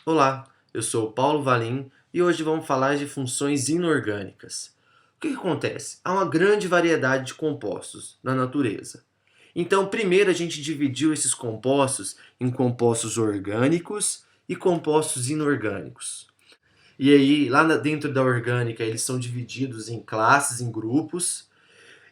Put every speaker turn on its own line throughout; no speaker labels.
Olá, eu sou o Paulo Valim e hoje vamos falar de funções inorgânicas. O que acontece? Há uma grande variedade de compostos na natureza. Então, primeiro a gente dividiu esses compostos em compostos orgânicos e compostos inorgânicos. E aí, dentro da orgânica, eles são divididos em classes, em grupos,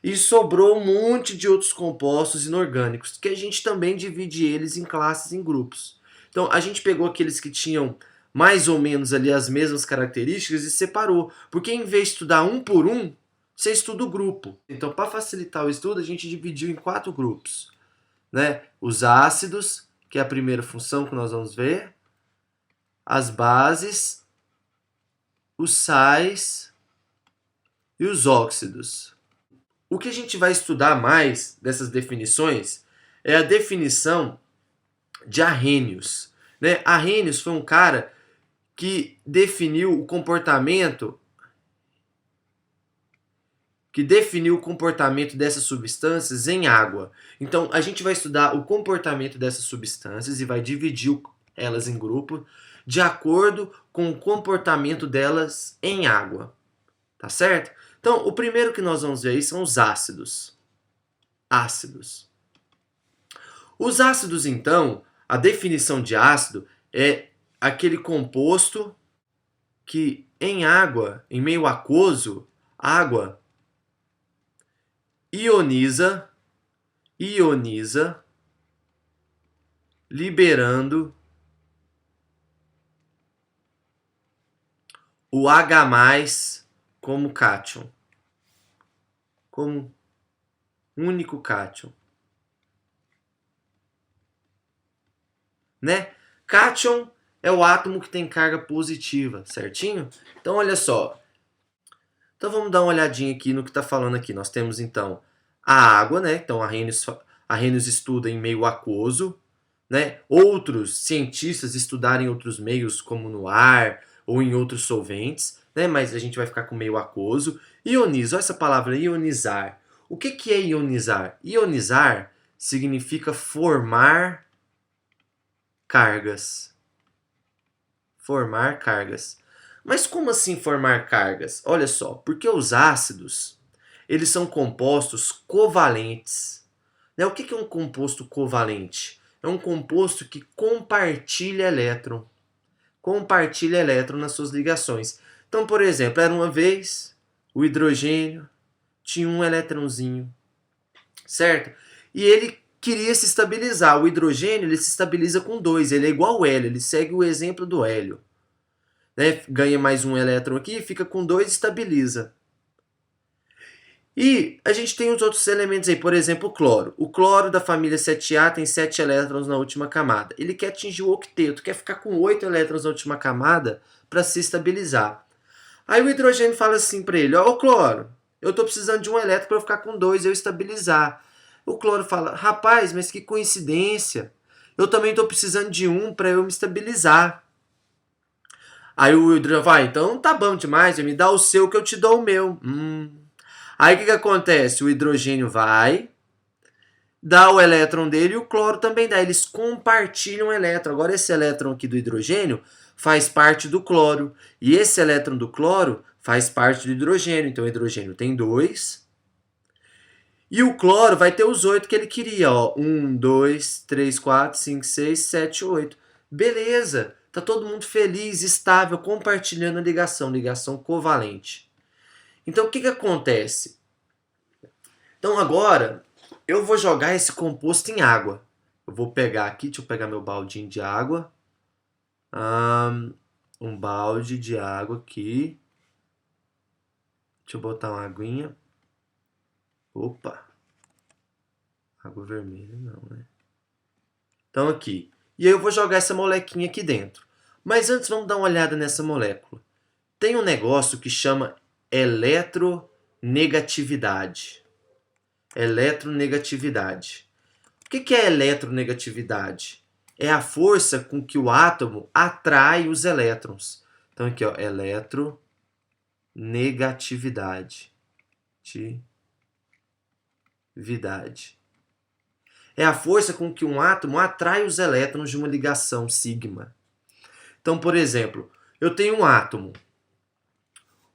e sobrou um monte de outros compostos inorgânicos, que a gente também divide eles em classes, em grupos. Então a gente pegou aqueles que tinham mais ou menos ali as mesmas características e separou, porque em vez de estudar um por um, você estuda o grupo. Então, para facilitar o estudo, a gente dividiu em 4 grupos, né? Os ácidos, que é a primeira função que nós vamos ver, as bases, os sais e os óxidos. O que a gente vai estudar mais dessas definições é a definição de Arrhenius. Né? Arrhenius foi um cara que definiu o comportamento dessas substâncias em água. Então, a gente vai estudar o comportamento dessas substâncias e vai dividir elas em grupos de acordo com o comportamento delas em água. Tá certo? Então, o primeiro que nós vamos ver aí são os ácidos. Ácidos. Os ácidos, então, a definição de ácido é aquele composto que em água, em meio aquoso, água ioniza, liberando o H+ como cátion, como único cátion. Né? Cátion é o átomo que tem carga positiva, certinho? Então, olha só. Então, vamos dar uma olhadinha aqui no que está falando aqui. Nós temos, então, a água, né? Então, Arrhenius estuda em meio aquoso, né? Outros cientistas estudaram em outros meios, como no ar ou em outros solventes, né? Mas a gente vai ficar com meio aquoso. Ioniza, olha essa palavra, ionizar. O que é ionizar? Ionizar significa formar cargas. Formar cargas. Mas como assim formar cargas? Olha só, porque os ácidos, eles são compostos covalentes. Né? O que é um composto covalente? É um composto que compartilha elétron. Compartilha elétron nas suas ligações. Então, por exemplo, era uma vez o hidrogênio tinha um elétronzinho, certo? E ele queria se estabilizar. O hidrogênio ele se estabiliza com 2, ele é igual ao hélio, ele segue o exemplo do hélio. Né? Ganha mais um elétron aqui, fica com 2 e estabiliza. E a gente tem os outros elementos aí, por exemplo, o cloro. O cloro da família 7A tem 7 elétrons na última camada. Ele quer atingir o octeto, quer ficar com 8 elétrons na última camada para se estabilizar. Aí o hidrogênio fala assim para ele: ó, cloro, eu estou precisando de um elétron para eu ficar com 2 e eu estabilizar. O cloro fala: rapaz, mas que coincidência. Eu também estou precisando de um para eu me estabilizar. Aí o hidrogênio vai, então tá bom demais, me dá o seu que eu te dou o meu. Aí o que acontece? O hidrogênio vai, dá o elétron dele e o cloro também dá. Eles compartilham o elétron. Agora esse elétron aqui do hidrogênio faz parte do cloro. E esse elétron do cloro faz parte do hidrogênio. Então o hidrogênio tem 2. E o cloro vai ter os 8 que ele queria. 1, 2, 3, 4, 5, 6, 7, 8. Beleza. Tá todo mundo feliz, estável, compartilhando a ligação. Ligação covalente. Então o que acontece? Então agora eu vou jogar esse composto em água. Eu vou pegar aqui, deixa eu pegar meu baldinho de água. Um balde de água aqui. Deixa eu botar uma aguinha. Opa. Água vermelha não, né? Então aqui. E aí eu vou jogar essa molequinha aqui dentro. Mas antes vamos dar uma olhada nessa molécula. Tem um negócio que chama eletronegatividade. Eletronegatividade. O que é eletronegatividade? É a força com que o átomo atrai os elétrons. Então aqui, ó, eletronegatividade. É a força com que um átomo atrai os elétrons de uma ligação sigma. Então, por exemplo, eu tenho um átomo.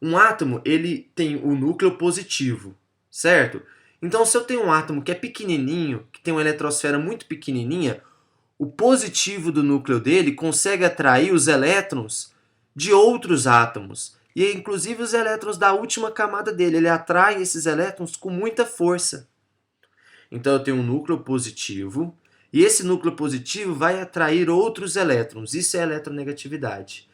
Um átomo, ele tem o núcleo positivo, certo? Então, se eu tenho um átomo que é pequenininho, que tem uma eletrosfera muito pequenininha, o positivo do núcleo dele consegue atrair os elétrons de outros átomos. E inclusive os elétrons da última camada dele. Ele atrai esses elétrons com muita força. Então eu tenho um núcleo positivo. E esse núcleo positivo vai atrair outros elétrons. Isso é eletronegatividade.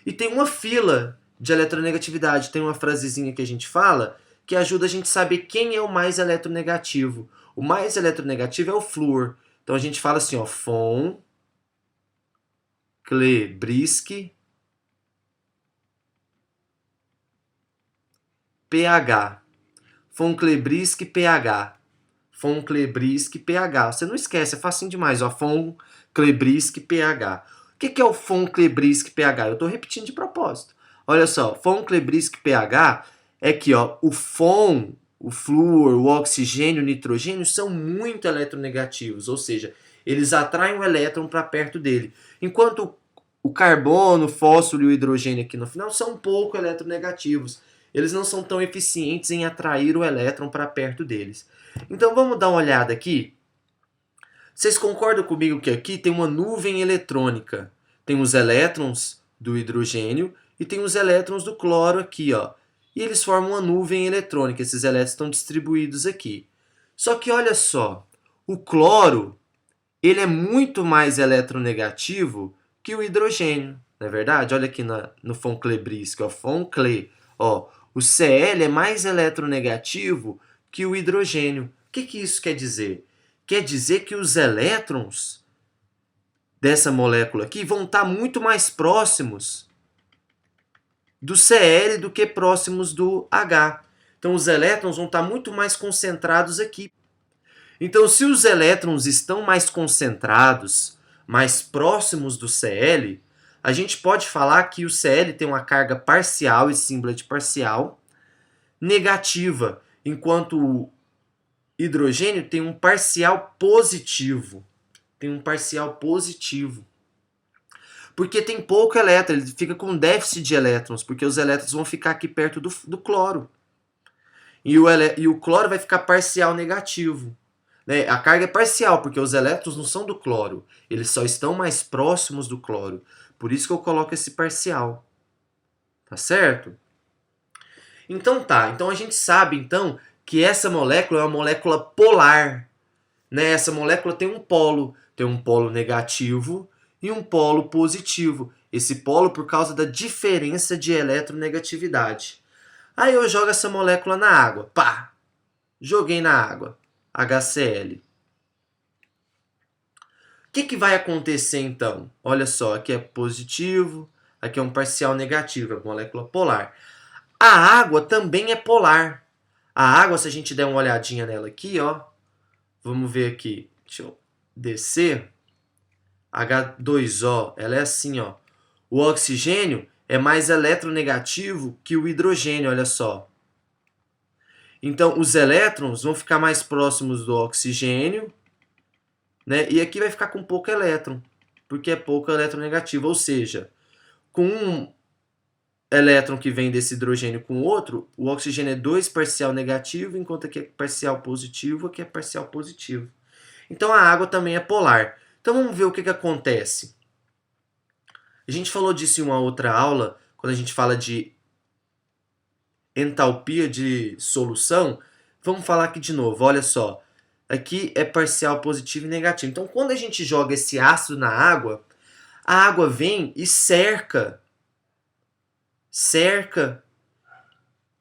E tem uma fila de eletronegatividade. Tem uma frasezinha que a gente fala que ajuda a gente a saber quem é o mais eletronegativo. O mais eletronegativo é o flúor. Então a gente fala assim, ó, von Klebrisk pH. Von Klebrisk pH. Von Klebrisk pH. Você não esquece, é facinho demais, ó, von Klebrisk pH. O que é o von Klebrisk pH? Eu estou repetindo de propósito. Olha só, von Klebrisk pH é que ó, o von, o flúor, o oxigênio, o nitrogênio são muito eletronegativos, ou seja, eles atraem o elétron para perto dele. Enquanto o carbono, o fósforo e o hidrogênio aqui no final são um pouco eletronegativos. Eles não são tão eficientes em atrair o elétron para perto deles. Então vamos dar uma olhada aqui. Vocês concordam comigo que aqui tem uma nuvem eletrônica? Tem os elétrons do hidrogênio e tem os elétrons do cloro aqui, ó. E eles formam uma nuvem eletrônica. Esses elétrons estão distribuídos aqui. Só que olha só, o cloro, ele é muito mais eletronegativo que o hidrogênio, não é verdade? Olha aqui no von Klebrisk, ó, von Kle, ó, o Cl é mais eletronegativo que o hidrogênio. O que isso quer dizer? Quer dizer que os elétrons dessa molécula aqui vão estar muito mais próximos do Cl do que próximos do H. Então os elétrons vão estar muito mais concentrados aqui. Então se os elétrons estão mais concentrados, mais próximos do Cl, a gente pode falar que o Cl tem uma carga parcial, esse símbolo é de parcial, negativa, enquanto o hidrogênio tem um parcial positivo. Tem um parcial positivo. Porque tem pouco elétron, ele fica com déficit de elétrons, porque os elétrons vão ficar aqui perto do cloro. E o cloro vai ficar parcial negativo. Né? A carga é parcial, porque os elétrons não são do cloro, eles só estão mais próximos do cloro. Por isso que eu coloco esse parcial. Tá certo? Então tá, então a gente sabe então que essa molécula é uma molécula polar. Né? Essa molécula tem um polo negativo e um polo positivo. Esse polo por causa da diferença de eletronegatividade. Aí eu jogo essa molécula na água. Pá! Joguei na água. HCl. O que vai acontecer então? Olha só, aqui é positivo, aqui é um parcial negativo, é molécula polar. A água também é polar. A água, se a gente der uma olhadinha nela aqui, ó, vamos ver aqui, deixa eu descer, H2O, ela é assim, ó. O oxigênio é mais eletronegativo que o hidrogênio, olha só. Então, os elétrons vão ficar mais próximos do oxigênio, né? E aqui vai ficar com pouco elétron, porque é pouco eletronegativo, ou seja, com um elétron que vem desse hidrogênio com o outro, o oxigênio é 2 parcial negativo, enquanto aqui é parcial positivo, aqui é parcial positivo. Então a água também é polar. Então vamos ver o que acontece. A gente falou disso em uma outra aula, quando a gente fala de entalpia de solução. Vamos falar aqui de novo, olha só. Aqui é parcial positivo e negativo. Então quando a gente joga esse ácido na água, a água vem e cerca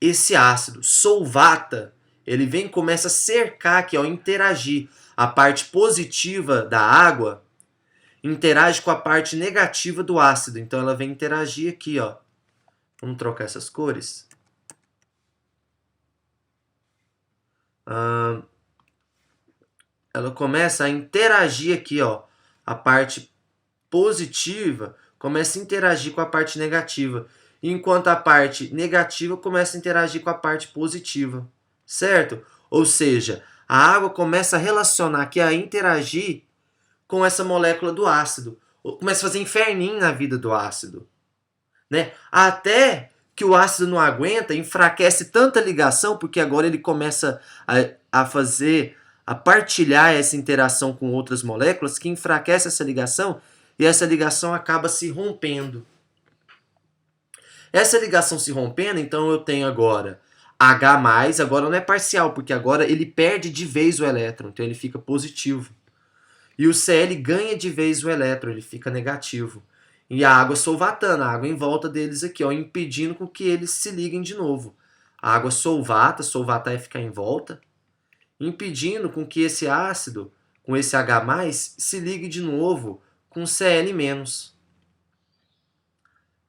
esse ácido, solvata. Ele vem e começa a cercar aqui, ó, interagir. A parte positiva da água interage com a parte negativa do ácido. Então ela vem interagir aqui, ó. Vamos trocar essas cores. Ela começa a interagir aqui, ó. A parte positiva começa a interagir com a parte negativa, enquanto a parte negativa começa a interagir com a parte positiva, certo? Ou seja, a água começa a relacionar aqui, a interagir com essa molécula do ácido. começa a fazer inferninho na vida do ácido, né? Até que o ácido não aguenta, enfraquece tanta ligação, porque agora ele começa a partilhar essa interação com outras moléculas, que enfraquece essa ligação e essa ligação acaba se rompendo. Essa ligação se rompendo, então eu tenho agora H+, agora não é parcial, porque agora ele perde de vez o elétron, então ele fica positivo. E o Cl ganha de vez o elétron, ele fica negativo. E a água solvatana, a água em volta deles aqui, ó, impedindo com que eles se liguem de novo. A água solvatar é ficar em volta, impedindo com que esse ácido, com esse H+, se ligue de novo com Cl-.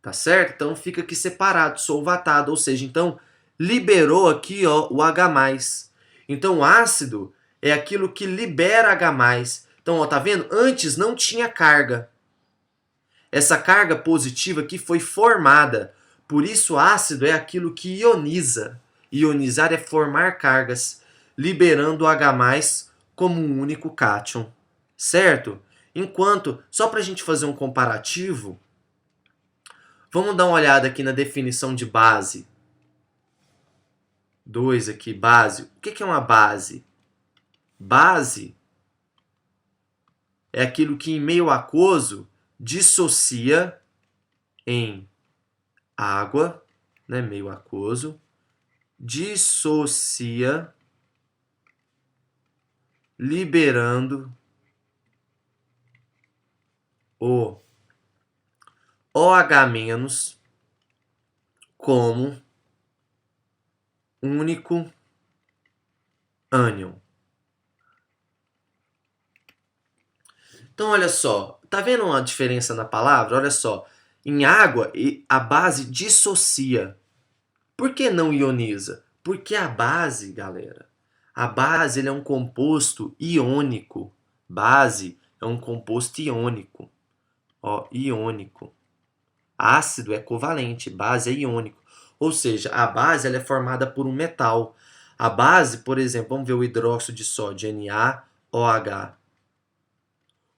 Tá certo? Então fica aqui separado, solvatado, ou seja, então liberou aqui, ó, o H+. Então o ácido é aquilo que libera H+. Então, ó, tá vendo? Antes não tinha carga. Essa carga positiva aqui foi formada. Por isso, ácido é aquilo que ioniza. Ionizar é formar cargas, liberando o H+ como um único cátion. Certo? Enquanto, só para a gente fazer um comparativo, vamos dar uma olhada aqui na definição de base. 2 aqui, base. O que é uma base? Base é aquilo que em meio aquoso dissocia em água, né, meio aquoso, dissocia liberando o OH- como único ânion. Então, olha só, tá vendo uma diferença na palavra? Olha só, em água a base dissocia. Por que não ioniza? Porque a base, galera, a base ele é um composto iônico. Base é um composto iônico. Ó, iônico. Ácido é covalente, base é iônico. Ou seja, a base ela é formada por um metal. A base, por exemplo, vamos ver o hidróxido de sódio, NaOH.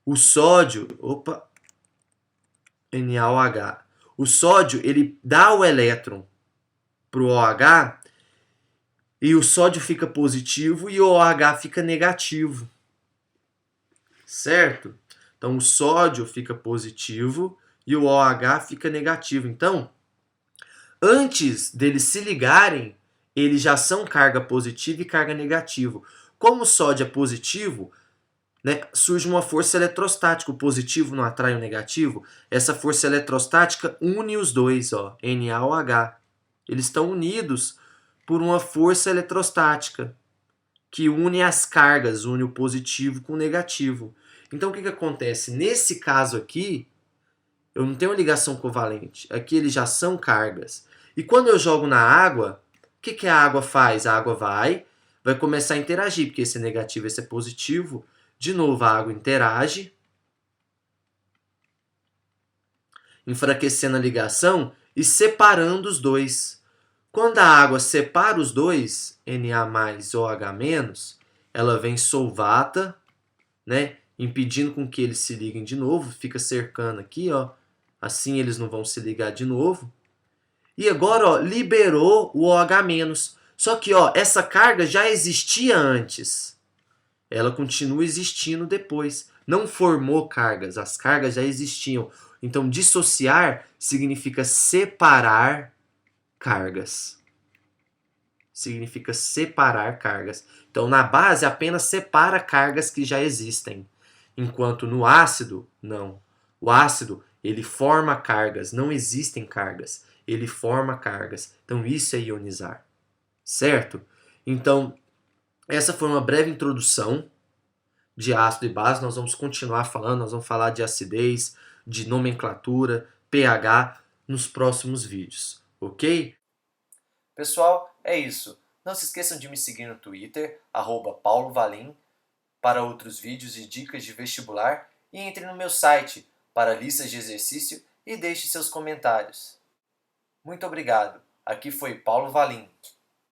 O sódio, NaOH. O sódio, ele dá o elétron para o OH e o sódio fica positivo e o OH fica negativo. Certo? Então, o sódio fica positivo e o OH fica negativo. Então, antes deles se ligarem, eles já são carga positiva e carga negativa. Como o sódio é positivo, né, surge uma força eletrostática. O positivo não atrai o negativo. Essa força eletrostática une os dois, ó, NaOH. Eles estão unidos por uma força eletrostática que une as cargas, une o positivo com o negativo. Então, o que acontece? Nesse caso aqui, eu não tenho uma ligação covalente. Aqui eles já são cargas. E quando eu jogo na água, o que a água faz? A água vai começar a interagir, porque esse é negativo, esse é positivo. De novo, a água interage, enfraquecendo a ligação e separando os dois. Quando a água separa os dois, Na+OH-, ela vem solvata, né, impedindo com que eles se liguem de novo, fica cercando aqui, ó. Assim eles não vão se ligar de novo. E agora, ó, liberou o OH-. Só que, ó, essa carga já existia antes. Ela continua existindo depois. Não formou cargas, as cargas já existiam. Então, dissociar significa separar cargas. Significa separar cargas. Então, na base, apenas separa cargas que já existem. Enquanto no ácido, não. O ácido, ele forma cargas, não existem cargas. Ele forma cargas. Então, isso é ionizar. Certo? Então, essa foi uma breve introdução de ácido e base. Nós vamos continuar falando, nós vamos falar de acidez, de nomenclatura, pH nos próximos vídeos, ok? Pessoal, é isso. Não se esqueçam de me seguir no Twitter, @paulovalim, para outros vídeos e dicas de vestibular, e entre no meu site para listas de exercício e deixe seus comentários. Muito obrigado. Aqui foi Paulo Valim.